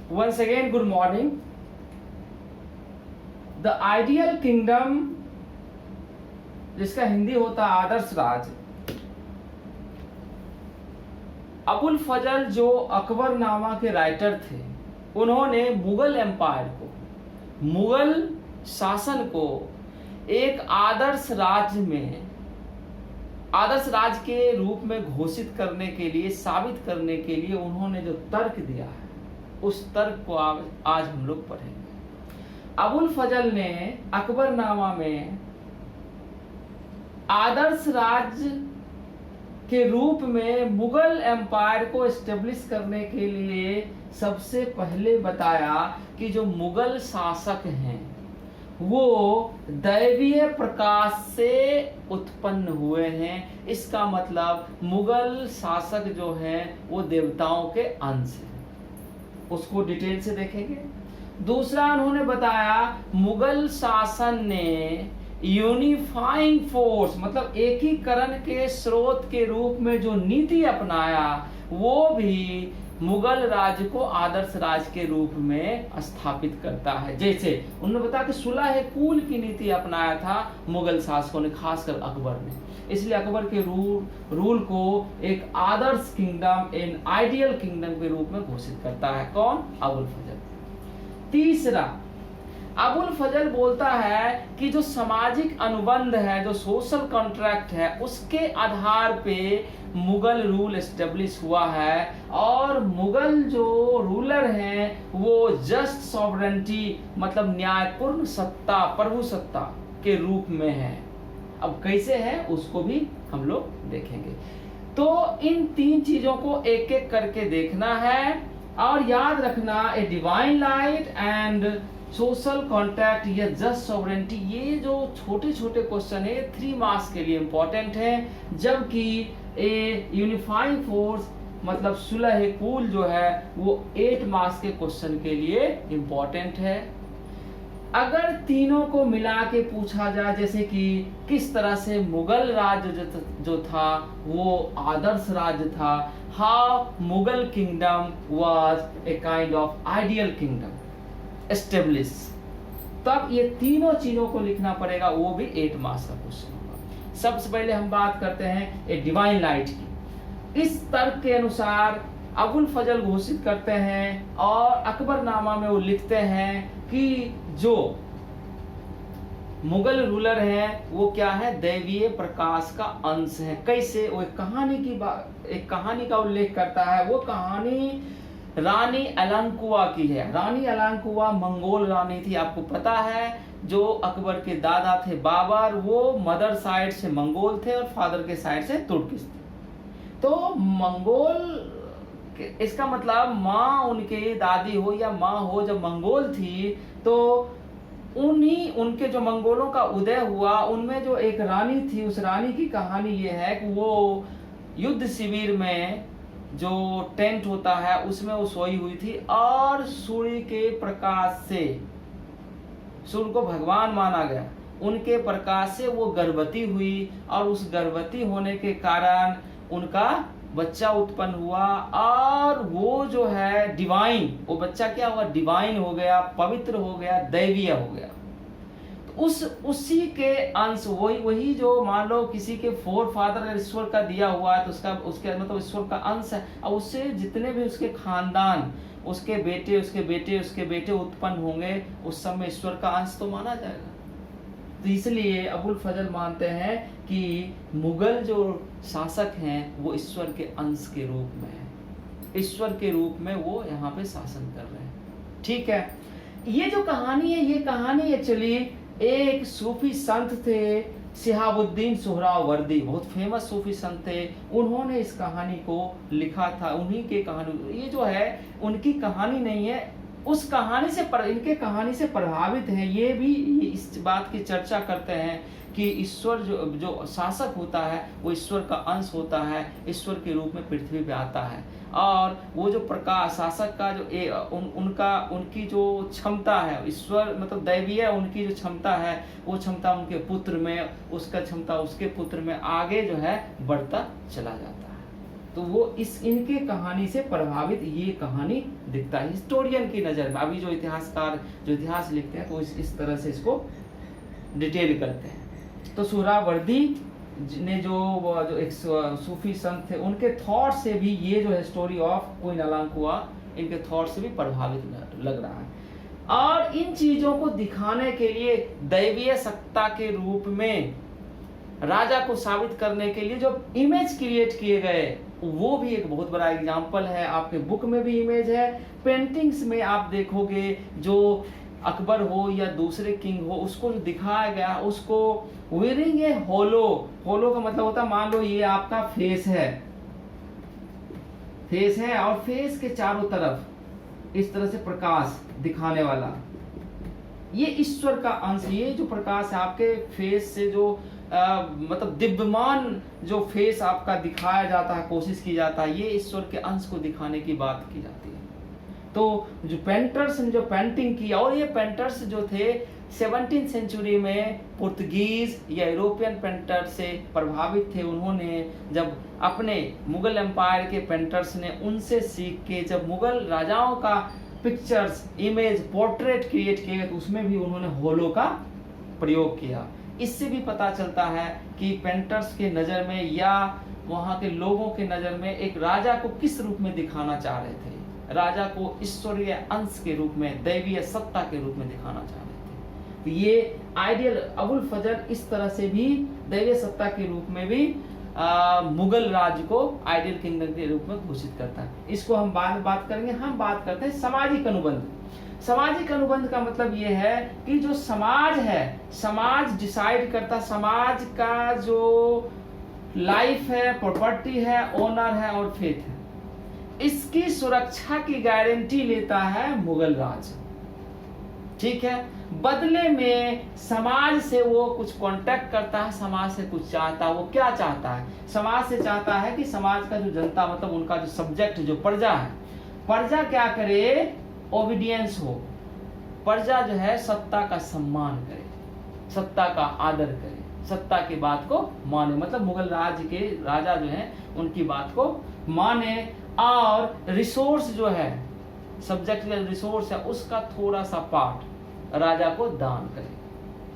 Once again, good morning. The ideal kingdom, जिसका हिंदी होता है आदर्श राज, अबुल फजल जो अकबरनामा के राइटर थे, उन्होंने मुगल एम्पायर को, मुगल शासन को एक आदर्श राज के रूप में घोषित करने के लिए, साबित करने के लिए उन्होंने जो तर्क दिया है, उस तर्क को आज हम लोग पढ़ेंगे। अबुल फजल ने अकबरनामा में आदर्श राज के रूप में मुगल एम्पायर को एस्टेब्लिश करने के लिए सबसे पहले बताया कि जो मुगल शासक हैं वो दैवीय प्रकाश से उत्पन्न हुए हैं। इसका मतलब मुगल शासक जो हैं वो देवताओं के अंश हैं। उसको डिटेल से देखेंगे। दूसरा, उन्होंने बताया मुगल शासन ने यूनिफाइंग फोर्स मतलब एकीकरण के स्रोत के रूप में जो नीति अपनाया, वो भी मुगल राज्य को आदर्श राज के रूप में स्थापित करता है। जैसे उन्होंने बताया कि सुलह कुल की नीति अपनाया था मुगल शासकों ने, खासकर अकबर ने। इसलिए अकबर के रूल को एक आदर्श किंगडम, एन आइडियल किंगडम के रूप में घोषित करता है। कौन? अबुल फजल। तीसरा, अबुल फजल बोलता है कि जो सामाजिक अनुबंध है, जो सोशल कॉन्ट्रैक्ट है, उसके आधार पे मुगल रूल एस्टेब्लिश हुआ है और मुगल जो रूलर हैं वो जस्ट सॉवरेंटी मतलब न्यायपूर्ण सत्ता, प्रभु सत्ता के रूप में है। अब कैसे है उसको भी हम लोग देखेंगे। तो इन तीन चीजों को एक एक करके देखना है और याद रखना, a divine light and social contact या जस्ट सॉवरेंटी, ये जो छोटे छोटे क्वेश्चन है 3 मार्क्स के लिए इंपॉर्टेंट है, जबकि ए यूनिफाइंग फोर्स मतलब सुलह कुल जो है वो 8 मार्क्स के क्वेश्चन के लिए इंपॉर्टेंट है। अगर तीनों को मिला के पूछा जाए, जैसे कि किस तरह से मुगल राज्य जो था वो आदर्श राज्य था, how Mughal kingdom was a kind of ideal kingdom establish, तब ये तीनों चीजों को लिखना पड़ेगा, वो भी 8 मार्क्स का क्वेश्चन होगा। सबसे पहले हम बात करते हैं ए डिवाइन लाइट की। इस तर्क के अनुसार अबुल फजल घोषित करते हैं और अकबरनामा में वो लिखते हैं कि जो मुगल रूलर हैं वो क्या है? दैवीय प्रकाश का अंश है। कैसे? वो एक कहानी का उल्लेख करता है। वो कहानी रानी अलंकुआ की है। रानी अलंकुआ मंगोल रानी थी, आपको पता है। जो अकबर के दादा थे बाबर, वो मदर साइड से मंगोल थे और फादर के साइड से तुर्किश थे। तो मंगोल, इसका मतलब माँ उनके दादी हो या माँ हो जब मंगोल थी, तो उनके जो मंगोलों का उदय हुआ, उनमें जो एक रानी थी, उस रानी की कहानी ये है कि वो युद्ध शिविर में जो टेंट होता है उसमें वो सोई हुई थी और सूर्य के प्रकाश से, सूर्य को भगवान माना गया, उनके प्रकाश से वो गर्भवती हुई और उस गर्भवती होने के कारण उनका बच्चा उत्पन्न हुआ और वो जो है डिवाइन, वो बच्चा क्या हुआ? डिवाइन हो गया, पवित्र हो गया, दैवीय हो गया। तो उसी के अंश, वही जो मान लो किसी के फोर फादर ईश्वर का दिया हुआ है, तो उसके मतलब ईश्वर का अंश है और उससे जितने भी उसके खानदान, उसके बेटे उत्पन्न होंगे, उस सब में ईश्वर का अंश तो माना जाएगा। तो इसलिए अबुल फजल मानते हैं कि मुगल जो शासक हैं वो ईश्वर के अंश के रूप में है, ईश्वर के रूप में वो यहाँ पे शासन कर रहे हैं। ठीक है, ये जो कहानी है, ये कहानी एक्चुअली एक सूफी संत थे, शिहाबुद्दीन सुहरावर्दी, बहुत फेमस सूफी संत थे। उन्होंने इस कहानी को लिखा था, उन्हीं के कहानी, ये जो है उनकी कहानी नहीं है, उस कहानी से इनके कहानी से प्रभावित हैं। ये भी इस बात की चर्चा करते हैं कि ईश्वर जो शासक होता है वो ईश्वर का अंश होता है, ईश्वर के रूप में पृथ्वी पे आता है। और वो जो प्रकाश शासक का जो उनकी जो क्षमता है, ईश्वर मतलब दैवीय उनकी जो क्षमता है, वो क्षमता उनके पुत्र में, उसका क्षमता उसके पुत्र में आगे जो है बढ़ता चला जाता है। तो वो इस इनके कहानी से प्रभावित ये कहानी दिखता है हिस्टोरियन की नज़र में। अभी जो इतिहासकार जो इतिहास लिखते हैं तो इस तरह से इसको डिटेल करते हैं। तो सुहरावर्दी ने जो एक सूफी संत थे उनके थॉट से भी ये जो है स्टोरी ऑफ क्वीन अलांकुआ इनके थॉट से भी प्रभावित लग रहा है। और इन चीजों को दिखाने के लिए दैवीय सत्ता के रूप में राजा को साबित करने के लिए जो इमेज क्रिएट किए गए वो भी एक बहुत बड़ा एग्जाम्पल है। आपके बुक में भी इमेज है, पेंटिंग्स में आप देखोगे जो अकबर हो या दूसरे किंग हो उसको जो दिखाया गया उसको वेयरिंग ए होलो। होलो का मतलब होता है मान लो ये आपका फेस है और फेस के चारों तरफ इस तरह से प्रकाश दिखाने वाला, ये ईश्वर का अंश। ये जो प्रकाश है आपके फेस से जो मतलब दिव्यमान जो फेस आपका दिखाया जाता है, कोशिश की जाता है, ये ईश्वर के अंश को दिखाने की बात की जाती है। तो जो पेंटर्स ने जो पेंटिंग की, और ये पेंटर्स जो थे 17वीं सेंचुरी में पुर्तगीज या यूरोपियन पेंटर से प्रभावित थे। उन्होंने जब अपने मुगल एम्पायर के पेंटर्स ने उनसे सीख के जब मुगल राजाओं का पिक्चर्स, इमेज, पोर्ट्रेट क्रिएट किए तो उसमें भी उन्होंने होलो का प्रयोग किया। इससे भी पता चलता है कि पेंटर्स के नज़र में या वहाँ के लोगों के नज़र में एक राजा को किस रूप में दिखाना चाह रहे थे। राजा को ईश्वरीय अंश के रूप में, दैवीय सत्ता के रूप में दिखाना चाह रहे थे। तो ये आइडियल अबुल फजल इस तरह से भी दैवीय सत्ता के रूप में भी मुगल राज्य को आइडियल किंगडम के रूप में घोषित करता है। इसको हम बाद में बात करेंगे। हम बात करते हैं सामाजिक अनुबंध। सामाजिक अनुबंध का मतलब ये है कि जो समाज है, समाज डिसाइड करता, समाज का जो लाइफ है, प्रॉपर्टी है, ऑनर है और फेथ है, इसकी सुरक्षा की गारंटी लेता है मुगल राज। ठीक है, बदले में समाज से वो कुछ कांटेक्ट करता है, समाज से कुछ चाहता है। वो क्या चाहता है? समाज से चाहता है कि समाज का जो जनता मतलब उनका जो सब्जेक्ट जो प्रजा है, प्रजा क्या करे? ओबीडियंस हो। प्रजा जो है सत्ता का सम्मान करे, सत्ता का आदर करे, सत्ता की बात को माने। मतलब मुगल राज्य के राजा जो है उनकी बात को माने और रिसोर्स जो है, सब्जेक्ट का रिसोर्स है, उसका थोड़ा सा पार्ट राजा को दान करे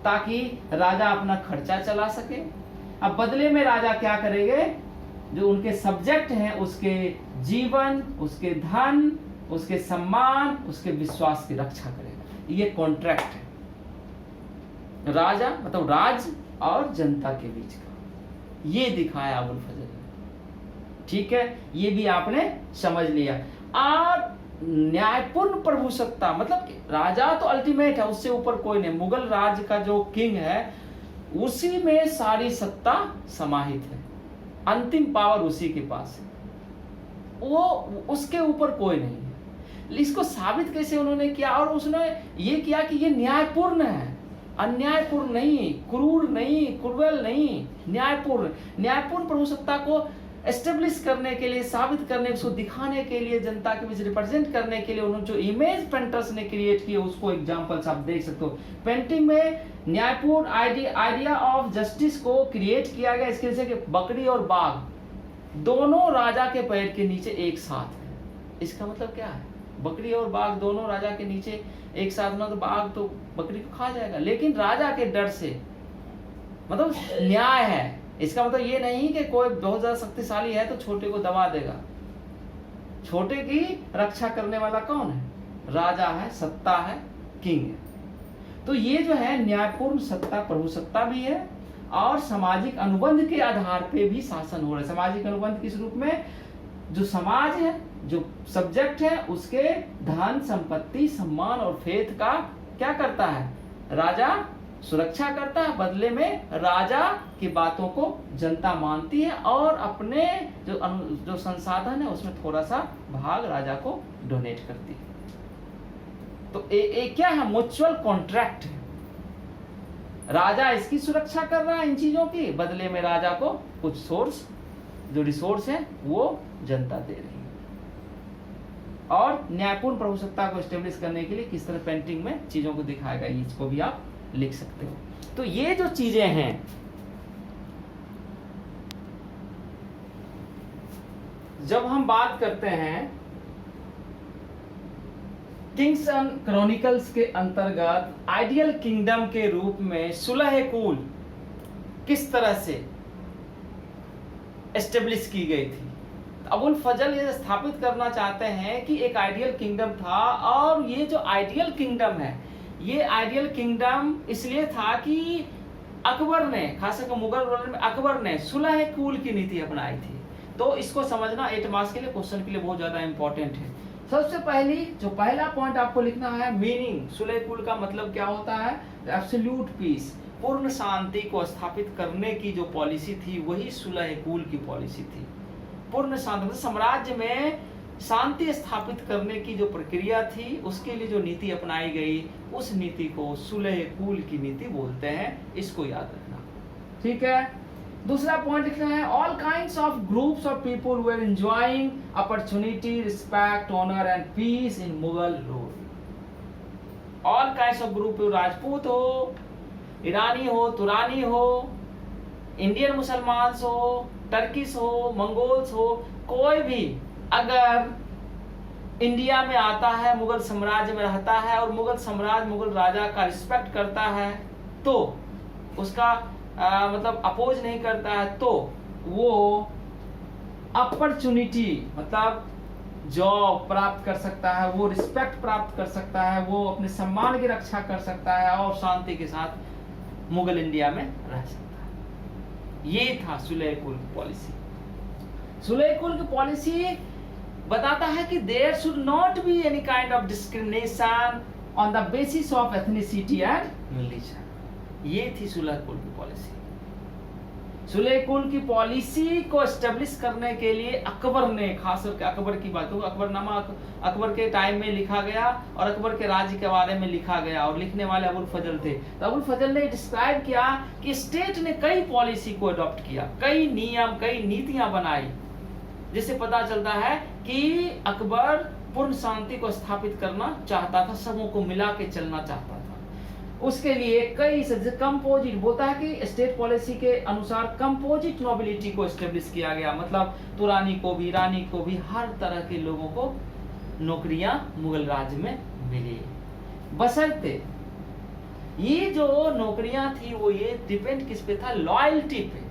ताकि राजा अपना खर्चा चला सके। अब बदले में राजा क्या करेंगे? जो उनके सब्जेक्ट हैं उसके जीवन, उसके धन, उसके सम्मान, उसके विश्वास की रक्षा करेगा। ये कॉन्ट्रैक्ट है राजा मतलब राज और जनता के बीच का। ये दिखाया अबुल फजल। ठीक है, ये भी आपने समझ लिया। और न्यायपूर्ण प्रभुसत्ता मतलब राजा तो अल्टीमेट है, उससे ऊपर कोई नहीं। मुगल राज्य का जो किंग है उसी में सारी सत्ता समाहित है, अंतिम पावर उसी के पास है, वो उसके ऊपर कोई नहीं है। इसको साबित कैसे उन्होंने किया? और उसने ये किया कि ये न्यायपूर्ण है, अन्यायपूर्ण नहीं, क्रूर नहीं, क्रूरल नहीं, न्यायपूर्ण। न्यायपूर्ण प्रभुसत्ता को एस्टेब्लिश करने के लिए, साबित करने, उसको दिखाने के लिए, जनता के बीच रिप्रेजेंट करने के लिए उन्होंने जो इमेज पेंटर्स ने क्रिएट किए उसको एग्जांपल्स आप देख सकते हो। पेंटिंग में न्यायपूर्ण आइडिया ऑफ जस्टिस को क्रिएट किया गया इसके जैसे कि बकरी और बाघ दोनों राजा के पैर के नीचे एक साथ है। इसका मतलब क्या है? बकरी और बाघ दोनों राजा के नीचे एक साथ ना, तो बाघ तो बकरी को खा जाएगा, लेकिन राजा के डर से मतलब न्याय है। इसका मतलब ये नहीं कि कोई बहुत ज्यादा शक्तिशाली है तो छोटे को दबा देगा। छोटे की रक्षा करने वाला कौन है? राजा है, सत्ता है, किंग है। तो ये जो है न्यायपूर्ण सत्ता, प्रभुसत्ता भी है और सामाजिक अनुबंध के आधार पे भी शासन हो रहा है। सामाजिक अनुबंध किस रूप में? जो समाज है, जो सब्जेक्ट है, उसके धन, संपत्ति, सम्मान और फेथ का क्या करता है? राजा सुरक्षा करता है। बदले में राजा की बातों को जनता मानती है और अपने जो संसाधन है उसमें थोड़ा सा भाग राजा को डोनेट करती है। तो क्या है? म्यूचुअल कॉन्ट्रैक्ट है। राजा इसकी सुरक्षा कर रहा है इन चीजों की, बदले में राजा को कुछ सोर्स, जो रिसोर्स है वो जनता दे रही है। और न्यायपूर्ण प्रभुसत्ता को एस्टेब्लिश करने के लिए किस तरह पेंटिंग में चीजों को दिखाएगा, इसको भी आप लिख सकते हो। तो ये जो चीजें हैं जब हम बात करते हैं किंग्स एंड क्रॉनिकल्स के अंतर्गत आइडियल किंगडम के रूप में सुलह कुल किस तरह से एस्टेब्लिश की गई थी। अबुल फजल ये स्थापित करना चाहते हैं कि एक आइडियल किंगडम था, और ये जो आइडियल किंगडम है, ये आइडियल किंगडम इसलिए था कि अकबर ने, खासकर मुगल रूलर में अकबर ने सुलह कुल की नीति अपनाई थी। तो इसको समझना 8 मार्क्स के लिए, क्वेश्चन के लिए बहुत ज्यादा इंपॉर्टेंट है। सबसे पहला पॉइंट आपको लिखना है मीनिंग। सुलह कुल का मतलब क्या होता है? एब्सोल्यूट पीस, पूर्ण शांति को स्थापित करने की जो पॉलिसी थी वही सुलह कुल की पॉलिसी थी। पूर्ण शांति, साम्राज्य में शांति स्थापित करने की जो प्रक्रिया थी उसके लिए जो नीति अपनाई गई उस नीति को सुलह कुल की नीति बोलते हैं। इसको याद रखना, ठीक है। दूसरा पॉइंट लिखना है all kinds of groups of people were enjoying opportunity, respect, honour and peace in Mughal rule. All kinds of group, Rajput हो, ईरानी हो, तुरानी हो, इंडियन मुसलमान हो, टर्किस हो, मंगोल्स हो, कोई भी अगर इंडिया में आता है, मुगल साम्राज्य में रहता है और मुगल साम्राज्य मुगल राजा का रिस्पेक्ट करता है, तो उसका मतलब अपोज नहीं करता है, तो वो अपॉर्चुनिटी मतलब जॉब प्राप्त कर सकता है, वो रिस्पेक्ट प्राप्त कर सकता है, वो अपने सम्मान की रक्षा कर सकता है और शांति के साथ मुगल इंडिया में रह सकता है। ये था सुलह कुल की पॉलिसी। सुलह कुल की पॉलिसी बताता है कि there should not be any kind of discrimination on the basis of ethnicity and religion. ये थी सुलह कुल की पॉलिसी। सुलह कुल की पॉलिसी को एस्टेब्लिश करने के लिए अकबर ने, खास करके अकबर की बात करूं, अकबरनामा अकबर के टाइम में लिखा गया और अकबर के राज्य के बारे में लिखा गया और लिखने वाले अबुल फजल थे। तो अबुल फजल ने डिस्क्राइब किया कि स्टेट ने कई पॉलिसी को अडॉप्ट किया, कई नियम, कई नीतियां बनाई, जिससे पता चलता है कि अकबर पूर्ण शांति को स्थापित करना चाहता था, सबों को मिला के चलना चाहता था। उसके लिए कई कंपोजिट बोलता है कि स्टेट पॉलिसी के अनुसार कंपोजिट नोबिलिटी को एस्टेब्लिश किया गया, मतलब तुरानी को भी, रानी को भी, हर तरह के लोगों को नौकरियां मुगल राज्य में मिली। बशर्ते ये जो नौकरियां थी वो ये डिपेंड किस पे था? लॉयल्टी पे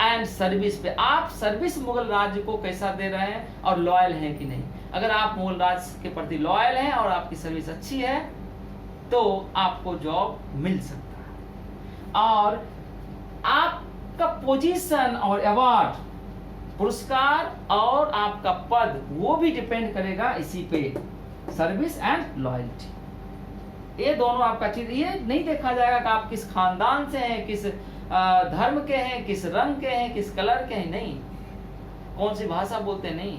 एंड सर्विस पे। आप सर्विस मुगल राज्य को कैसा दे रहे हैं और लॉयल हैं कि नहीं। अगर आप मुगल राज्य के प्रति लॉयल हैं और आपकी सर्विस अच्छी है तो आपको जॉब मिल सकता है, और आपका पोजीशन और अवार्ड, पुरस्कार और आपका पद वो भी डिपेंड करेगा इसी पे, सर्विस एंड लॉयल्टी। ये दोनों आपका चीज, ये नहीं देखा जाएगा कि आप किस खानदान से हैं, किस धर्म के हैं, किस रंग के हैं, किस कलर के हैं, नहीं, कौन सी भाषा बोलते हैं, नहीं।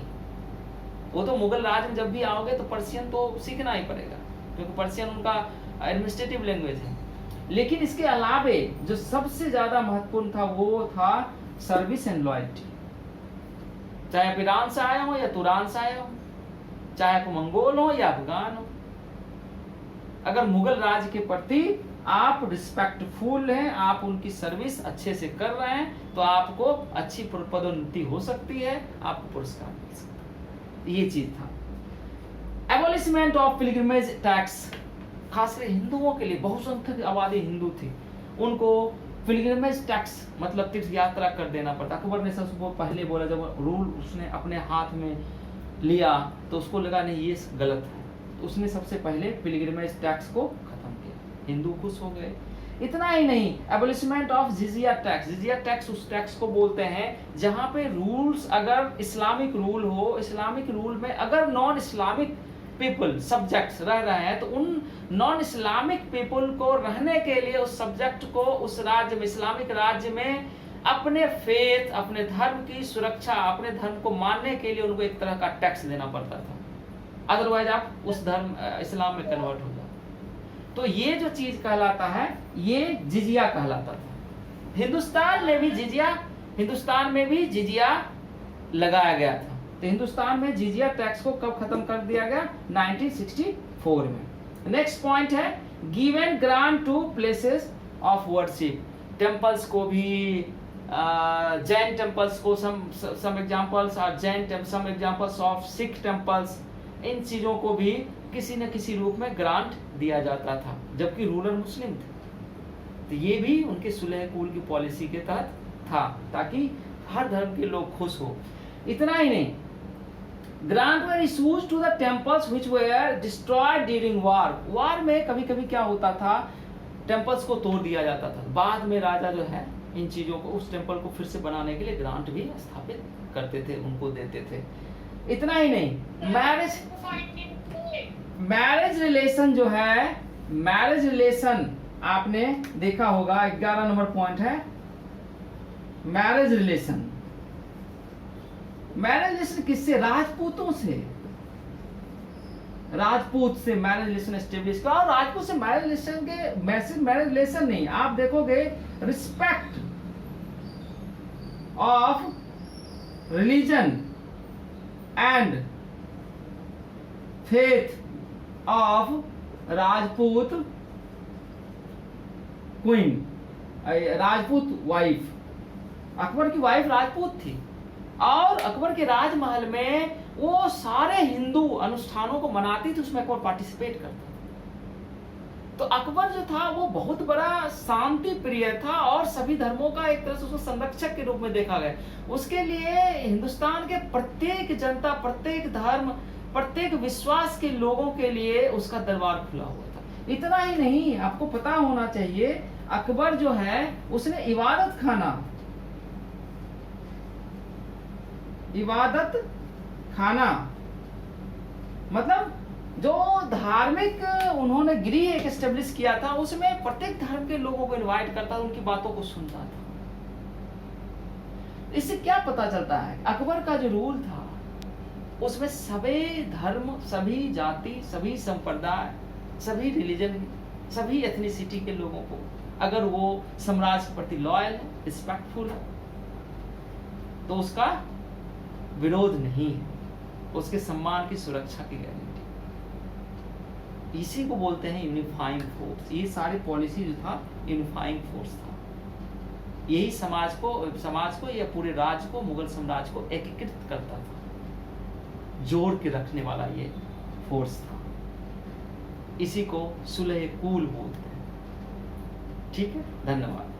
वो तो मुगल राज में जब भी आओगे तो पर्शियन तो सीखना ही पड़ेगा, क्योंकि पर्शियन उनका एडमिनिस्ट्रेटिव लैंग्वेज है। लेकिन इसके अलावे जो सबसे ज्यादा महत्वपूर्ण था वो था सर्विस एंड लॉयल्टी। चाहे आप ईरान से आए हो या तुरान से आए हो, चाहे आप मंगोल हो या अफगान हो, अगर मुगल राज के प्रति आप रिस्पेक्टफुल हैं, आप उनकी सर्विस अच्छे से कर रहे हैं, तो आपको अच्छी पदोन्नति हो सकती है, आपको पुरस्कार मिल सकता है। ये चीज था। एबॉलिशमेंट ऑफ पिलग्रिमेज टैक्स, खासकर हिंदुओं के लिए, बहुसंख्यक आबादी हिंदू थी, उनको पिलग्रिमेज टैक्स मतलब तीर्थ यात्रा कर देना पड़ता। अकबर ने सबसे पहले बोला, जब रूल उसने अपने हाथ में लिया तो उसको लगा नहीं ये गलत है, तो उसने सबसे पहले पिलग्रिमेज टैक्स को खत्म किया, हिंदू खुश हो गए। इतना ही नहीं, एबॉलिशमेंट ऑफ जिजिया टैक्स। जिजिया टैक्स उस टैक्स को बोलते हैं जहां पे रूल्स, अगर इस्लामिक रूल हो, इस्लामिक रूल में अगर नॉन इस्लामिक पीपल सब्जेक्ट्स रह रहे हैं तो उन नॉन इस्लामिक पीपल को रहने के लिए उस सब्जेक्ट को उस राज्य में, इस्लामिक राज्य में अपने फेथ, अपने धर्म की सुरक्षा, अपने धर्म को मानने के लिए उनको एक तरह का टैक्स देना पड़ता था, अदरवाइज आप उस धर्म इस्लाम में कन्वर्ट हो जाओ। तो ये जो चीज कहलाता है ये जिजिया कहलाता था। हिंदुस्तान में भी जिजिया लगाया गया था। तो हिंदुस्तान में जिजिया टैक्स को कब खत्म कर दिया गया? 1964 में। नेक्स्ट पॉइंट है given grant to places of worship. Temples को भी जैन टेम्पल्स को, some examples are some examples of Sikh temples, इन चीज़ों को भी किसी न किसी रूप में ग्रांट दिया जाता था, जबकि रूलर मुस्लिम थे। तो ये भी उनके सुलह कुल की पॉलिसी के तहत था, ताकि हर धर्म के लोग खुश हो। इतना ही नहीं, grant were issued to the temples which were destroyed during war. War में कभी कभी क्या होता था, टेम्पल्स को तोड़ दिया जाता था। बाद में राजा जो है इन चीज़ों को, उस टेम्पल को फिर से बनाने के लिए ग्रांट भी स्थापित करते थे, उनको देते थे। इतना ही नहीं, मैरिज रिलेशन जो है, मैरिज रिलेशन आपने देखा होगा, 11 नंबर पॉइंट है मैरिज रिलेशन। मैरिज रिलेशन किससे? राजपूतों से। राजपूत से मैरिज रिलेशन एस्टेब्लिश किया। और राजपूत से मैरिज रिलेशन के मैरिज रिलेशन नहीं, आप देखोगे respect of religion and faith of Rajput queen, Rajput wife. Akbar की वाइफ राजपूत थी और अकबर के राजमहल में वो सारे हिंदू अनुष्ठानों को मनाती थी, उसमें अकबर पार्टिसिपेट करता था। तो अकबर जो था वो बहुत बड़ा शांति प्रिय था और सभी धर्मों का एक तरह से उसको संरक्षक के रूप में देखा गया। उसके लिए हिंदुस्तान के प्रत्येक जनता, प्रत्येक धर्म, प्रत्येक विश्वास के लोगों के लिए उसका दरबार खुला हुआ था। इतना ही नहीं, आपको पता होना चाहिए अकबर जो है उसने इबादत खाना मतलब जो धार्मिक उन्होंने गृह एक एस्टेब्लिश किया था, उसमें प्रत्येक धर्म के लोगों को इनवाइट करता था, उनकी बातों को सुनता था। इससे क्या पता चलता है, अकबर का जो रूल था उसमें सभी धर्म, सभी जाति, सभी संप्रदाय, सभी रिलीजन, सभी एथनिसिटी के लोगों को, अगर वो साम्राज्य के प्रति लॉयल है, रिस्पेक्टफुल है, तो उसका विरोध नहीं है, उसके सम्मान की सुरक्षा की गारंटी। इसी को बोलते हैं यूनिफाइंग फोर्स। ये सारी पॉलिसी जो था यूनिफाइंग फोर्स था, यही समाज को या पूरे राज्य को, मुगल साम्राज्य को एकीकृत करता था, जोड़ के रखने वाला ये फोर्स था। इसी को सुलह कुल बोलते हैं। ठीक है, धन्यवाद।